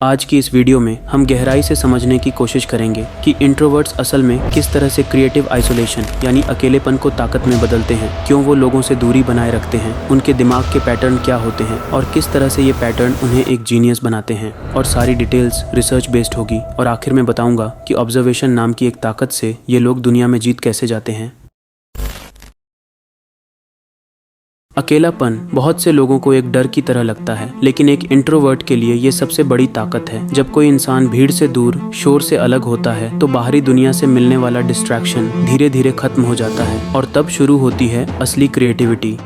आज की इस वीडियो में हम गहराई से समझने की कोशिश करेंगे कि इंट्रोवर्ट्स असल में किस तरह से क्रिएटिव आइसोलेशन यानी अकेलेपन को ताकत में बदलते हैं, क्यों वो लोगों से दूरी बनाए रखते हैं, उनके दिमाग के पैटर्न क्या होते हैं और किस तरह से ये पैटर्न उन्हें एक जीनियस बनाते हैं। और सारी डिटेल्स रिसर्च बेस्ड होगी और आखिर में बताऊंगा कि ऑब्जर्वेशन नाम की एक ताकत से ये लोग दुनिया में जीत कैसे जाते हैं। अकेलापन बहुत से लोगों को एक डर की तरह लगता है, लेकिन एक इंट्रोवर्ट के लिए ये सबसे बड़ी ताकत है। जब कोई इंसान भीड़ से दूर, शोर से अलग होता है तो बाहरी दुनिया से मिलने वाला डिस्ट्रैक्शन धीरे धीरे खत्म हो जाता है और तब शुरू होती है असली क्रिएटिविटी।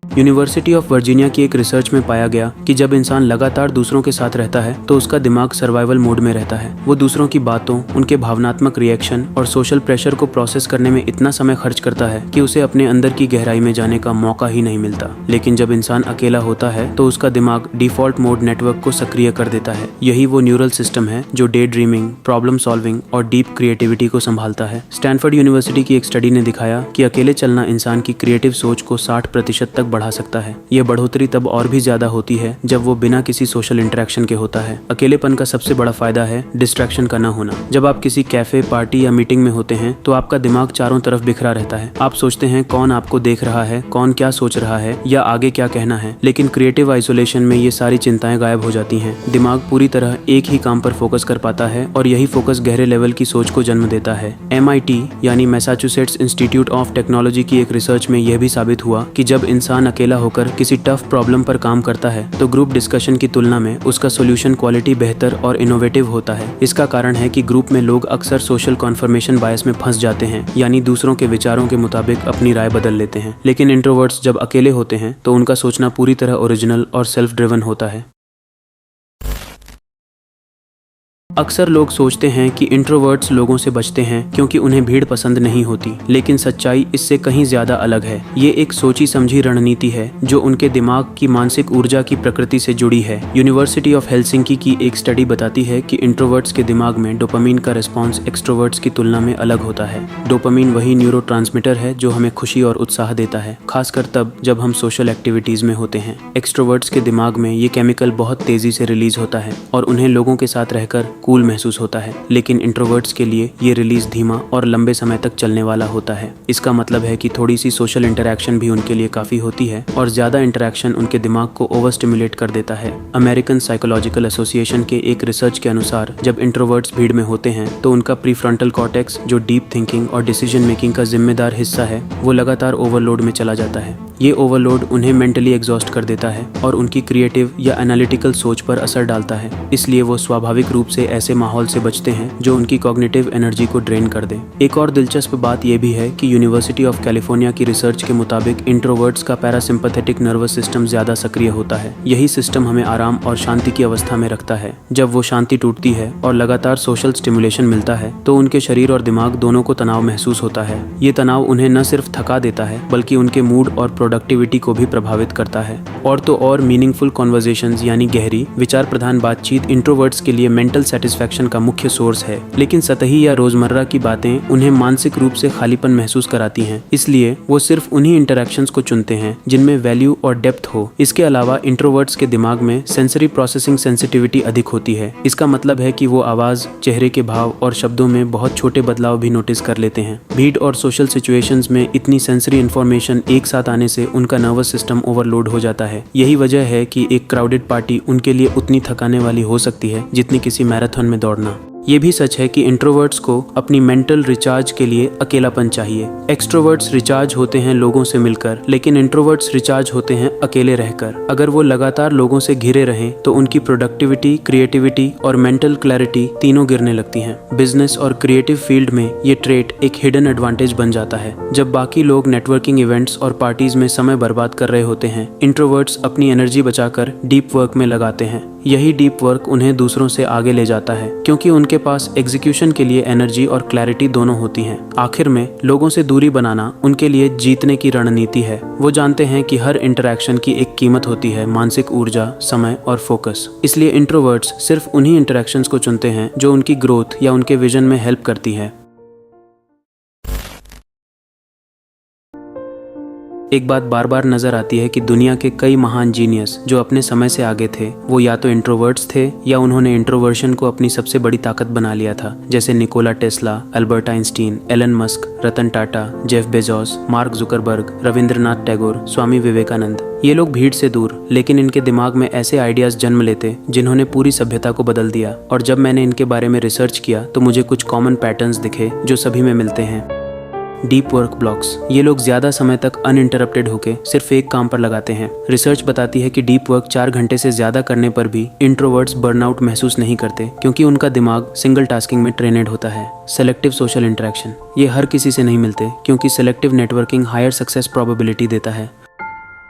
यूनिवर्सिटी ऑफ वर्जीनिया की एक रिसर्च में पाया गया कि जब इंसान लगातार दूसरों के साथ रहता है तो उसका दिमाग सर्वाइवल मोड में रहता है। वो दूसरों की बातों, उनके भावनात्मक रिएक्शन और सोशल प्रेशर को प्रोसेस करने में इतना समय खर्च करता है कि उसे अपने अंदर की गहराई में जाने का मौका ही नहीं मिलता। लेकिन जब इंसान अकेला होता है तो उसका दिमाग डिफॉल्ट मोड नेटवर्क को सक्रिय कर देता है। यही वो न्यूरल सिस्टम है जो डे ड्रीमिंग, प्रॉब्लम सॉल्विंग और डीप क्रिएटिविटी को संभालता है। स्टैनफोर्ड यूनिवर्सिटी की एक स्टडी ने दिखाया कि अकेले चलना इंसान की क्रिएटिव सोच को 60% तक बढ़ा सकता है। यह बढ़ोतरी तब और भी ज्यादा होती है जब वो बिना किसी सोशल इंटरेक्शन के होता है। अकेलेपन का सबसे बड़ा फायदा है डिस्ट्रैक्शन का ना होना। जब आप किसी कैफे, पार्टी या मीटिंग में होते हैं तो आपका दिमाग चारों तरफ बिखरा रहता है। आप सोचते हैं कौन आपको देख रहा है, कौन क्या सोच रहा है या आगे क्या कहना है। लेकिन क्रिएटिव आइसोलेशन में ये सारी चिंताएं गायब हो जाती हैं। दिमाग पूरी तरह एक ही काम पर फोकस कर पाता है और यही फोकस गहरे लेवल की सोच को जन्म देता है। MIT यानी मैसाचुसेट्स इंस्टीट्यूट ऑफ टेक्नोलॉजी की एक रिसर्च में यह भी साबित हुआ कि जब इंसान अकेला होकर किसी टफ प्रॉब्लम पर काम करता है तो ग्रुप डिस्कशन की तुलना में उसका सॉल्यूशन क्वालिटी बेहतर और इनोवेटिव होता है। इसका कारण है कि ग्रुप में लोग अक्सर सोशल कन्फर्मेशन बायस में फंस जाते हैं, यानी दूसरों के विचारों के मुताबिक अपनी राय बदल लेते हैं। लेकिन इंट्रोवर्ट्स जब अकेले होते हैं तो उनका सोचना पूरी तरह ओरिजिनल और सेल्फ ड्रिवन होता है। अक्सर लोग सोचते हैं कि इंट्रोवर्ट्स लोगों से बचते हैं क्योंकि उन्हें भीड़ पसंद नहीं होती, लेकिन सच्चाई इससे कहीं ज्यादा अलग है। ये एक सोची समझी रणनीति है जो उनके दिमाग की मानसिक ऊर्जा की प्रकृति से जुड़ी है। यूनिवर्सिटी ऑफ हेलसिंकी की एक स्टडी बताती है कि इंट्रोवर्ट्स के दिमाग में डोपामीन का रिस्पॉन्स एक्सट्रोवर्ट्स की तुलना में अलग होता है। डोपामीन वही न्यूरोट्रांसमीटर है जो हमें खुशी और उत्साह देता है, खासकर तब जब हम सोशल एक्टिविटीज में होते हैं। एक्सट्रोवर्ट्स के दिमाग में ये केमिकल बहुत तेजी से रिलीज होता है और उन्हें लोगों के साथ रहकर कूल महसूस होता है। लेकिन इंट्रोवर्ट्स के लिए ये रिलीज धीमा और लंबे समय तक चलने वाला होता है। इसका मतलब है कि थोड़ी सी सोशल इंटरैक्शन भी उनके लिए काफी होती है और ज्यादा इंटरैक्शन उनके दिमाग को ओवर स्टिमुलेट कर देता है। अमेरिकन साइकोलॉजिकल एसोसिएशन के एक रिसर्च के अनुसार जब इंट्रोवर्ट्स भीड़ में होते हैं तो उनका प्रीफ्रंटल कॉर्टेक्स, जो डीप थिंकिंग और डिसीजन मेकिंग का जिम्मेदार हिस्सा है, वो लगातार ओवरलोड में चला जाता है। ये ओवरलोड उन्हें मेंटली एग्जॉस्ट कर देता है और उनकी क्रिएटिव या एनालिटिकल सोच पर असर डालता है। इसलिए वो स्वाभाविक रूप से ऐसे माहौल से बचते हैं जो उनकी कॉग्निटिव एनर्जी को ड्रेन कर दे। एक और दिलचस्प बात यह भी है कि यूनिवर्सिटी ऑफ कैलिफोर्निया की रिसर्च के मुताबिक इंट्रोवर्ट्स का पैरासिम्पैथेटिक नर्वस सिस्टम ज्यादा सक्रिय होता है। यही सिस्टम हमें आराम और शांति की अवस्था में रखता है। जब वो शांति टूटती है और लगातार सोशल स्टिमुलेशन मिलता है तो उनके शरीर और दिमाग दोनों को तनाव महसूस होता है। ये तनाव उन्हें न सिर्फ थका देता है बल्कि उनके मूड और प्रोडक्टिविटी को भी प्रभावित करता है। और तो और मीनिंगफुल कॉन्वर्सेशंस यानी गहरी, विचार प्रधान बातचीत इंट्रोवर्ट्स के लिए मेंटल सेटिस्फैक्शन का मुख्य सोर्स है। लेकिन सतही या रोजमर्रा की बातें उन्हें मानसिक रूप से खालीपन महसूस कराती हैं। इसलिए वो सिर्फ उन्हीं इंटरैक्शंस को चुनते हैं जिनमें वैल्यू और डेप्थ हो। इसके अलावा इंट्रोवर्ट्स के दिमाग में सेंसरी प्रोसेसिंग सेंसिटिविटी अधिक होती है। इसका मतलब है कि वो आवाज, चेहरे के भाव और शब्दों में बहुत छोटे बदलाव भी नोटिस कर लेते हैं। भीड़ और सोशल सिचुएशंस में इतनी सेंसरी इंफॉर्मेशन एक साथ आने से उनका नर्वस सिस्टम ओवरलोड हो जाता है। यही वजह है कि एक क्राउडेड पार्टी उनके लिए उतनी थकाने वाली हो सकती है जितनी किसी मैराथन में दौड़ना। ये भी सच है कि इंट्रोवर्ट्स को अपनी मेंटल रिचार्ज के लिए अकेलापन चाहिए। एक्सट्रोवर्ट्स रिचार्ज होते हैं लोगों से मिलकर, लेकिन इंट्रोवर्ट्स रिचार्ज होते हैं अकेले रहकर। अगर वो लगातार लोगों से घिरे रहें तो उनकी प्रोडक्टिविटी, क्रिएटिविटी और मेंटल क्लैरिटी तीनों गिरने लगती हैं। बिजनेस और क्रिएटिव फील्ड में ये ट्रेट एक हिडन एडवांटेज बन जाता है। जब बाकी लोग नेटवर्किंग इवेंट्स और पार्टीज में समय बर्बाद कर रहे होते हैं, इंट्रोवर्ट्स अपनी एनर्जी बचाकर डीप वर्क में लगाते हैं। यही डीप वर्क उन्हें दूसरों से आगे ले जाता है क्योंकि उनके पास एग्जीक्यूशन के लिए एनर्जी और क्लैरिटी दोनों होती हैं। आखिर में लोगों से दूरी बनाना उनके लिए जीतने की रणनीति है। वो जानते हैं कि हर इंटरैक्शन की एक कीमत होती है, मानसिक ऊर्जा, समय और फोकस। इसलिए इंट्रोवर्ट्स सिर्फ उन्हीं इंटरैक्शंस को चुनते हैं जो उनकी ग्रोथ या उनके विजन में हेल्प करती है। एक बात बार बार नजर आती है कि दुनिया के कई महान जीनियस जो अपने समय से आगे थे वो या तो इंट्रोवर्ट्स थे या उन्होंने इंट्रोवर्शन को अपनी सबसे बड़ी ताकत बना लिया था, जैसे Nikola Tesla, Albert Einstein, Elon Musk, Ratan Tata, Jeff Bezos, Mark Zuckerberg, Rabindranath Tagore, Swami Vivekananda. ये लोग भीड़ से दूर, लेकिन इनके दिमाग में ऐसे आइडियाज जन्म लेते जिन्होंने पूरी सभ्यता को बदल दिया। और जब मैंने इनके बारे में रिसर्च किया तो मुझे कुछ कॉमन पैटर्न्स दिखे जो सभी में मिलते हैं। Deep work blocks. ये लोग ज्यादा समय तक अनइंटरप्टेड होकर सिर्फ एक काम पर लगाते हैं। रिसर्च बताती है कि डीप वर्क 4 घंटे से ज्यादा करने पर भी इंट्रोवर्ट्स बर्नआउट महसूस नहीं करते, क्योंकि उनका दिमाग सिंगल टास्किंग में ट्रेनेड होता है। Selective social interaction. ये हर किसी से नहीं मिलते, क्योंकि selective networking higher success probability देता है।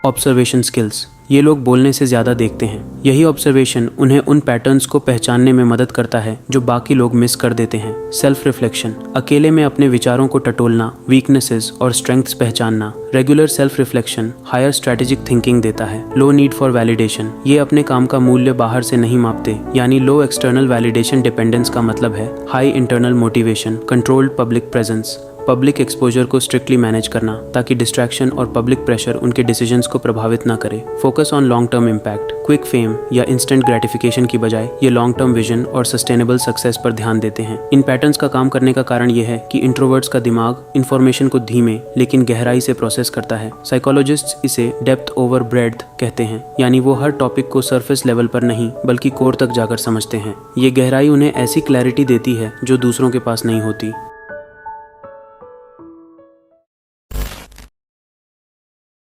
Observation skills. ये लोग बोलने से ज़्यादा देखते हैं। यही ऑब्जर्वेशन उन्हें उन पैटर्न्स को पहचानने में मदद करता है जो बाकी लोग मिस कर देते हैं। Self reflection. अकेले में अपने विचारों को टटोलना, वीकनेसेस और स्ट्रेंथ्स पहचानना। Regular self reflection higher strategic thinking देता है। Low need for validation. ये अपने काम का मूल्य बाहर से नहीं मापते, यानी लो एक्सटर्नल वैलिडेशन डिपेंडेंस का मतलब है high internal motivation, controlled public presence. Public exposure को स्ट्रिक्टली मैनेज करना ताकि डिस्ट्रैक्शन और पब्लिक प्रेशर उनके डिसीजंस को प्रभावित ना करे। Focus on long term impact. Quick fame या इंस्टेंट ग्रेटिफिकेशन की बजाय ये लॉन्ग टर्म विजन और सस्टेनेबल सक्सेस पर ध्यान देते हैं। इन पैटर्न्स का काम करने का कारण ये है कि इंट्रोवर्ट्स का दिमाग इंफॉर्मेशन को धीमे लेकिन गहराई से प्रोसेस करता है। साइकोलॉजिस्ट्स इसे डेप्थ ओवर ब्रेड्थ कहते हैं, यानी वो हर टॉपिक को सरफेस लेवल पर नहीं बल्कि कोर तक जाकर समझते हैं। ये गहराई उन्हें ऐसी क्लैरिटी देती है जो दूसरों के पास नहीं होती।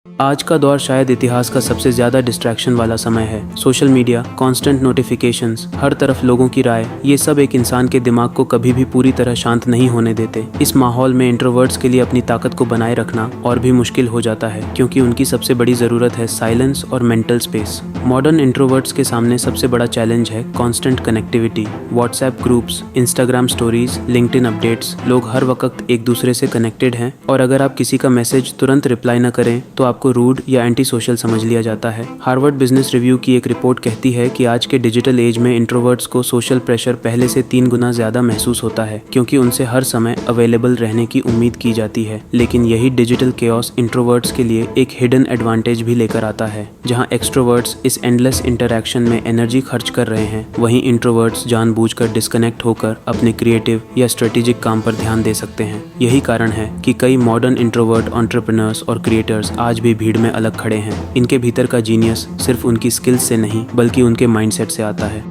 आज का दौर शायद इतिहास का सबसे ज्यादा डिस्ट्रैक्शन वाला समय है। सोशल मीडिया, कांस्टेंट नोटिफिकेशंस, हर तरफ लोगों की राय, ये सब एक इंसान के दिमाग को कभी भी पूरी तरह शांत नहीं होने देते। इस माहौल में इंट्रोवर्ट्स के लिए अपनी ताकत को बनाए रखना और भी मुश्किल हो जाता है, क्योंकि उनकी सबसे बड़ी जरूरत है साइलेंस और मेंटल स्पेस। मॉडर्न इंट्रोवर्ट्स के सामने सबसे बड़ा चैलेंज है constant connectivity. WhatsApp groups, Instagram stories, LinkedIn updates. लोग हर वक्त एक दूसरे से कनेक्टेड हैं, और अगर आप किसी का मैसेज तुरंत रिप्लाई न करें तो आपको रूड या एंटी सोशल समझ लिया जाता है। हार्वर्ड बिजनेस रिव्यू की एक रिपोर्ट कहती है कि आज के डिजिटल एज में इंट्रोवर्ट्स को सोशल प्रेशर पहले से 3 गुना ज्यादा महसूस होता है, क्योंकि उनसे हर समय अवेलेबल रहने की उम्मीद की जाती है। लेकिन यही डिजिटल केओस इंट्रोवर्ट्स के लिए एक हिडन एडवांटेज भी लेकर आता है। जहां एक्सट्रोवर्ट्स इस एंडलेस इंटरैक्शन में एनर्जी खर्च कर रहे हैं, वहीं इंट्रोवर्ट्स जानबूझकर डिस्कनेक्ट होकर अपने क्रिएटिव या स्ट्रेटेजिक काम पर ध्यान दे सकते हैं। यही कारण है कि कई मॉडर्न इंट्रोवर्ट एंटरप्रेन्योर्स और क्रिएटर्स आज भी भीड़ में अलग खड़े हैं। इनके भीतर का जीनियस सिर्फ उनकी स्किल्स से नहीं बल्कि उनके माइंडसेट से आता है।